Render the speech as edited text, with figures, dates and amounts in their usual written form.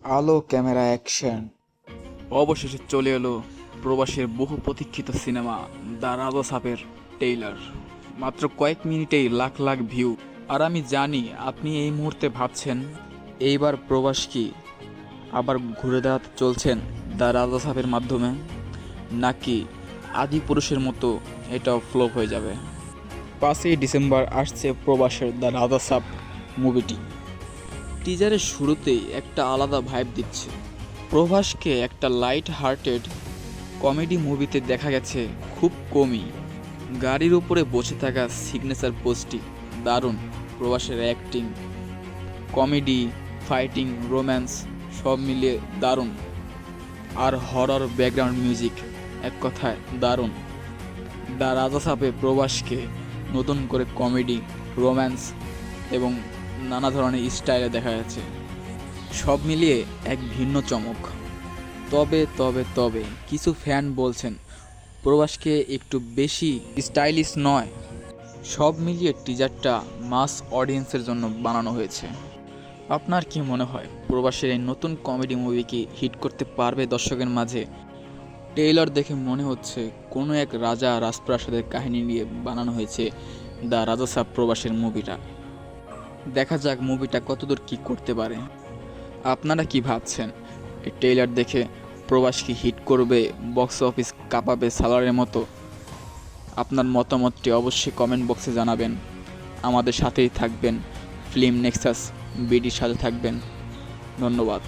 আলো camera action. অবশেষে চলে এলো প্রবাসের বহু প্রতীক্ষিত সিনেমা দ্য রাজা সাপের ট্রেইলার। মাত্র কয়েক মিনিটেই লাখ লাখ ভিউ। আর আমি জানি আপনি এই মুহূর্তে ভাবছেন, এইবার প্রবাস কি আবার ঘুরে দাঁড়াতে চলছেন দ্য রাজা সাপের মাধ্যমে, নাকি আদি পুরুষের মতো এটাও ফ্লপ হয়ে যাবে। 5ই ডিসেম্বর আসছে প্রবাসের দ্য রাজা সাপ মুভিটি। টিজারের শুরুতেই একটা আলাদা ভাইব দিচ্ছে। প্রভাসকে একটা লাইট হার্টেড কমেডি মুভিতে দেখা গেছে খুব কমই। গাড়ির উপরে বসে থাকা সিগনেচার পোস্টটি দারুণ। প্রভাসের অ্যাক্টিং, কমেডি, ফাইটিং, রোম্যান্স সব মিলিয়ে দারুণ। আর হরর ব্যাকগ্রাউন্ড মিউজিক, এক কথায় দারুণ। দ্য রাজা সাপে প্রভাসকে নতুন করে কমেডি, রোম্যান্স এবং নানা ধরনের স্টাইলে দেখা যাচ্ছে। সব মিলিয়ে এক ভিন্ন চমক। তবে তবে তবে কিছু ফ্যান বলছেন প্রবাসকে একটু বেশি স্টাইলিশ নয়। সব মিলিয়ে টিজারটা মাস অডিয়েন্সের জন্য বানানো হয়েছে। আপনার কি মনে হয় প্রবাসের এই নতুন কমেডি মুভি কি হিট করতে পারবে দর্শকের মাঝে? ট্রেইলার দেখে মনে হচ্ছে কোনো এক রাজা রাজপ্রাসাদের কাহিনী নিয়ে বানানো হয়েছে দ্য রাজা সাব প্রবাসের মুভিটা। দেখা যাক মুভিটা কতদূর কি করতে পারে। আপনারা কি ভাবছেন? এই ট্রেইলার দেখে প্রবাস কি হিট করবে, বক্স অফিস কাঁপাবে সালারের মতো? আপনার মতামতটি অবশ্যই কমেন্ট বক্সে জানাবেন। আমাদের সাথেই থাকবেন, ফিল্ম নেক্সাস বিডির সাথে থাকবেন। ধন্যবাদ।